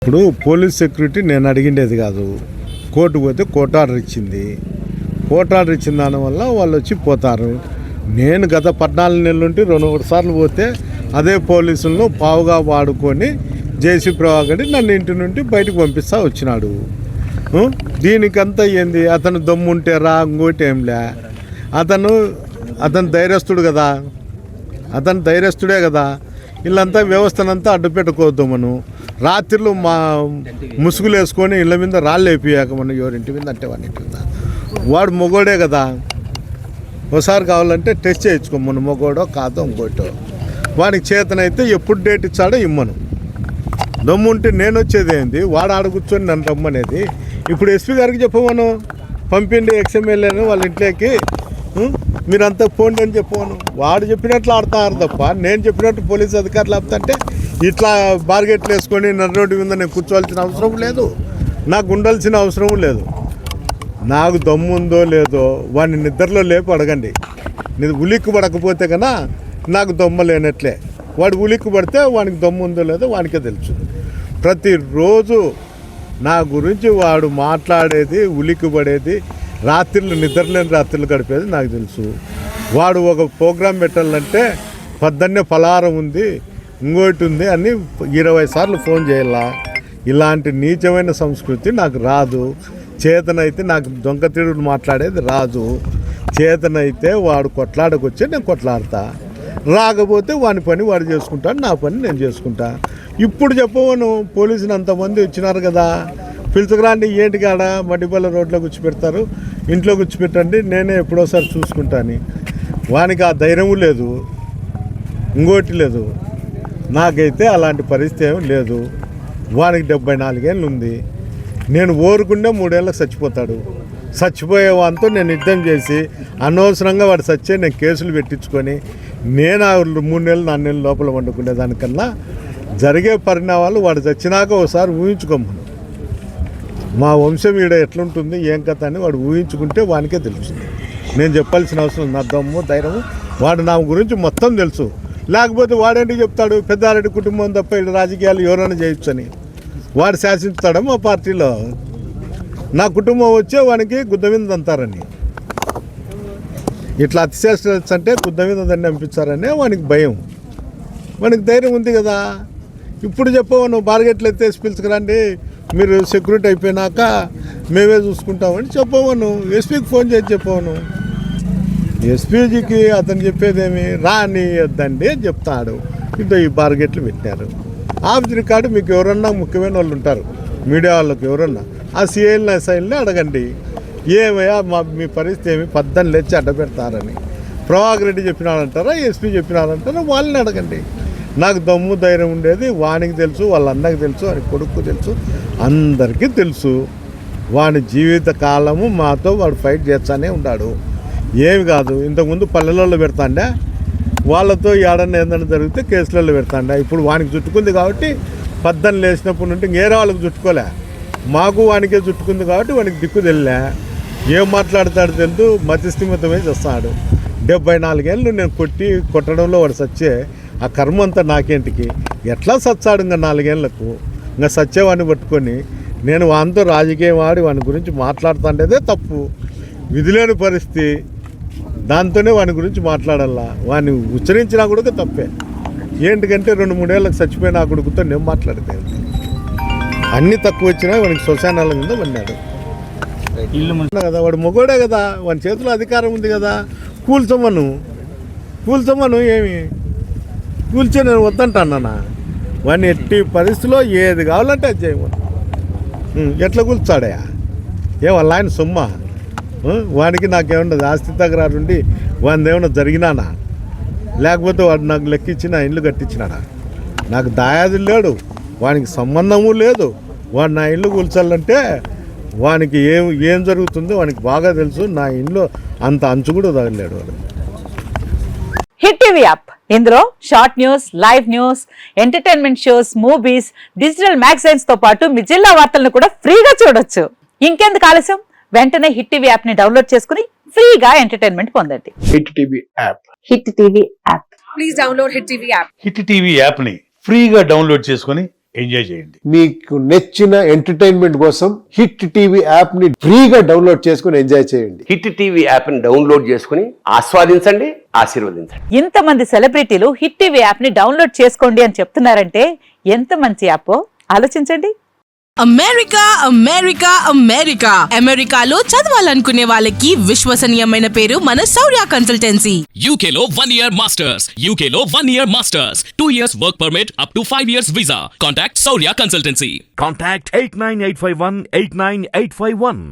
ఇప్పుడు police security నేను అడిగిండేది కాదు. కోర్టు పోతే కోర్టు ఆర్డర్ ఇచ్చింది. కోర్టు ఆర్డర్ ఇచ్చిన దానివల్ల వాళ్ళు వచ్చి పోతారు. నేను గత 14 నెలల నుండి 2-3 సార్లు పోతే అదే పోలీసులను పావుగా వాడుకొని జేసీ ప్రభాకర్ నన్ను ఇంటి నుండి బయటకు పంపిస్తా వచ్చినాడు. దీనికంతా ఏంది? అతను దమ్ముంటే రా, ఇంకోటి ఏంలే. అతను ధైర్యస్తుడు కదా, అతను ధైర్యస్తుడే కదా. వీళ్ళంతా వ్యవస్థనంతా అడ్డు పెట్టుకోవద్దు. మనం రాత్రిలో మా ముసుగులు వేసుకొని ఇళ్ళ మీద రాళ్ళు వేపియాక మనం ఎవరింటి మీద అంటే వాడి ఇంటి మీద వాడు మొగోడే కదా. ఒకసారి కావాలంటే టెస్ట్ చేయించుకో, మన మొగోడో కాదో ఇంకోటో. వాడికి చేతనైతే ఎప్పుడు డేట్ ఇచ్చాడో ఇమ్మను. దమ్ముంటే నేను వచ్చేది ఏంది? వాడు ఆడ కూర్చొని నన్ను రమ్మనేది. ఇప్పుడు ఎస్పీ గారికి చెప్పమను, పంపిండి ఎక్స్ఎమ్మెల్యేను వాళ్ళ ఇంట్లోకి, మీరంతా పోండి అని చెప్పమను. వాడు చెప్పినట్లు ఆడుతున్నారు తప్ప నేను చెప్పినట్టు పోలీసు అధికారులు ఆపుతుంటే ఇట్లా బార్గెట్లు వేసుకొని నడి రోడ్డు మీద నేను కూర్చోవాల్సిన అవసరం లేదు, నాకు ఉండాల్సిన అవసరం లేదు. నాకు దమ్ము ఉందో లేదో వాడిని నిద్రలో లేపి అడగండి. ఉలిక్కు పడకపోతే కన్నా నాకు దమ్ము లేనట్లే. వాడు ఉలిక్కు పడితే వానికి దమ్ము ఉందో లేదో వానికే తెలుసు. ప్రతిరోజు నా గురించి వాడు మాట్లాడేది, ఉలిక్కు పడేది, రాత్రులు నిద్రలేని రాత్రులు గడిపేది నాకు తెలుసు. వాడు ఒక ప్రోగ్రాం పెట్టాలంటే పొద్దున్నే పలారం ఉంది, ఇంకోటి ఉంది అని 20 సార్లు ఫోన్ చేయాలా. ఇలాంటి నీచమైన సంస్కృతి నాకు రాదు. చేతనైతే నాకు దొంగ తిరుగుడు మాట్లాడేది రాదు. చేతనైతే వాడు కొట్లాడకొచ్చే నేను కొట్లాడతా, రాకపోతే వాని పని వాడు చేసుకుంటాడు, నా పని నేను చేసుకుంటా. ఇప్పుడు చెప్పవను, పోలీసులు అంతమంది వచ్చినారు కదా, పిలుచుకురాండి. ఏంటి కాడ మడ్డిపల్ల రోడ్లో కూర్చోపెడతారు, ఇంట్లో కూర్చోపెట్టండి, నేనే ఎప్పుడోసారి చూసుకుంటాను. వానికి ఆ ధైర్యము లేదు, ఇంకోటి లేదు. నాకైతే అలాంటి పరిస్థితి ఏమి లేదు. వానికి 74 ఏళ్ళు ఉంది. నేను ఓరుకుంటే 3 ఏళ్ళకి చచ్చిపోతాడు. చచ్చిపోయే వానితో నేను యుద్ధం చేసి అనవసరంగా వాడు చచ్చే నేను కేసులు పెట్టించుకొని నేను 3 నెలలు 4 నెలల లోపల వండుకునే దానికన్నా జరిగే పరిణామాలు వాడు చచ్చినాక ఒకసారి ఊహించుకోమను. మా వంశం ఈడ ఎట్లుంటుంది ఏం కథ అని వాడు ఊహించుకుంటే వానికే తెలుస్తుంది. నేను చెప్పాల్సిన అవసరం, నా దమ్ము ధైర్యము వాడు నా గురించి మొత్తం తెలుసు. లేకపోతే వాడేంటి చెప్తాడు? పెద్దారెడ్డి కుటుంబం తప్ప వీళ్ళు రాజకీయాలు ఎవరైనా చేయొచ్చని వాడు శాసించుతాడా మా పార్టీలో? నా కుటుంబం వచ్చే వానికి గుద్ద మీద అంటారని, ఇట్లా అతిశేష అంటే గుద్ద మీద దాన్ని పంపించారనే వానికి భయం. వానికి ధైర్యం ఉంది కదా. ఇప్పుడు చెప్పవను, బార్గెట్లు ఎత్తేసి పిలుచుకురండి, మీరు సెక్యూరిటీ అయిపోయినాక మేమే చూసుకుంటామని చెప్పవను. ఎస్పీకి ఫోన్ చేసి చెప్పవను. ఎస్పీజీకి అతను చెప్పేదేమి రాని వద్దండి అని చెప్తాడు. ఇంట్లో ఈ బార్గెట్లు పెట్టినారు. ఆఫ్ రికార్డు మీకు ఎవరన్నా ముఖ్యమైన వాళ్ళు ఉంటారు, మీడియా వాళ్ళకి ఎవరన్నా, ఆ సిఐల్ని ఎస్ఐల్ని అడగండి. ఏమయ్యా మీ పరిస్థితి ఏమి, 14 లేచి అడ్డ పెడతారని ప్రభాకర్ రెడ్డి చెప్పినాడంటారా, ఎస్పీ చెప్పినాడంటారా, వాళ్ళని అడగండి. నాకు దమ్ము ధైర్యం ఉండేది వానికి తెలుసు, వాళ్ళ అన్నకి తెలుసు, వాడి కొడుకు తెలుసు, అందరికీ తెలుసు. వాడి జీవిత కాలము మాతో వాడు ఫైట్ చేస్తానే ఉన్నాడు. ఏమి కాదు, ఇంతకుముందు పల్లెలలో పెడతాండే, వాళ్ళతో ఏడన్నా ఏదన్నా జరిగితే కేసులలో పెడతాండే. ఇప్పుడు వానికి చుట్టుకుంది కాబట్టి 14 లేచినప్పటి నుండి వేరే వాళ్ళకి చుట్టుకోలే, మాకు వానికే చుట్టుకుంది కాబట్టి వానికి దిక్కు తెలిలే. ఏం మాట్లాడతాడు తెలుసు, మతిస్థిమితమే చేస్తాడు. 74 ఏళ్ళు నేను కొట్టడంలో వాడు సచ్చే, ఆ కర్మ అంతా నాకేంటికి? ఎట్లా సచ్చాడు ఇంకా 4 ఏళ్లకు? ఇంకా సచ్చేవాడిని పట్టుకొని నేను వానితో రాజకీయం ఆడి వాని గురించి మాట్లాడుతుండేదే తప్పు. విధిలేని పరిస్థితి, దాంతోనే వాని గురించి మాట్లాడాలా. వాడిని ఉచ్చరించినా కూడా తప్పే. ఏంటికంటే 2-3 ఏళ్ళకి చచ్చిపోయిన ఆ కొడుకుతో నేను మాట్లాడితే అన్నీ తక్కువ వచ్చినా వానికి శ్మశానాల కింద పడినాడు కదా. వాడు మొగోడే కదా, వాని చేతిలో అధికారం ఉంది కదా. కూల్చమను ఏమి కూల్చే నేను వద్దంటానా? వాడిని ఎట్టి పరిస్థితిలో ఏది కావాలంటే అది చేయమను. ఎట్లా కూల్చాడా? వాళ్ళ ఆయన సొమ్మ? వాడికి నాకేమన్నా ఆస్తి తగరారు ఉండి వాడిని ఏమన్నా జరిగినానా? లేకపోతే వాడు నాకు లెక్కించిన ఇల్లు కట్టించినాడా? నాకు దాయాది లేడు, వానికి సంబంధము లేదు. వాడు నా ఇల్లు కూల్చాలంటే వానికి ఏం జరుగుతుందో వానికి బాగా తెలుసు. నా ఇల్లు అంత అంచు కూడా తగలేడు వాడు. హిట్ టీవీ యాప్, ఇందులో short news, live news, entertainment shows, movies, digital magazines తో పాటు మీ జిల్లా వార్తలను కూడా ఫ్రీగా చూడొచ్చు. ఇంకెందుకు ఆలస్యం, వెంటనే హిట్ టీవీ యాప్ ని డౌన్లోడ్ చేసుకుని ఫ్రీగా ఎంటర్టైన్మెంట్ పొందండి. Hit TV app, hit TV app, please download hit TV app. Hit TV యాప్ని ఫ్రీగా డౌన్లోడ్ చేసుకొని ఎంజాయ్ చేయండి. మీకు నచ్చిన ఎంటర్టైన్మెంట్ కోసం హిట్ టీవీ యాప్ ని ఫ్రీగా డౌన్లోడ్ చేసుకుని ఎంజాయ్ చేయండి. హిట్ టీవీ యాప్ని డౌన్లోడ్ చేసుకుని ఆస్వాదించండి, ఆశీర్వదించండి. ఇంతమంది సెలబ్రిటీలు హిట్ టీవీ యాప్ ని డౌన్లోడ్ చేసుకోండి అని చెప్తున్నారంటే ఎంత మంచి యాప్ ఆలోచించండి. అమెరికా అమెరికా అమెరికా అమెరికాలో చదవాలనుకునే వాళ్ళకి విశ్వసనీయమైన పేరు మన శౌర్య కన్సల్టెన్సీ. UK లో 1 year masters. UK లో 1 year masters. 2 years work permit up to 5 years visa. Contact Saurya Consultancy. Contact 89851 89851.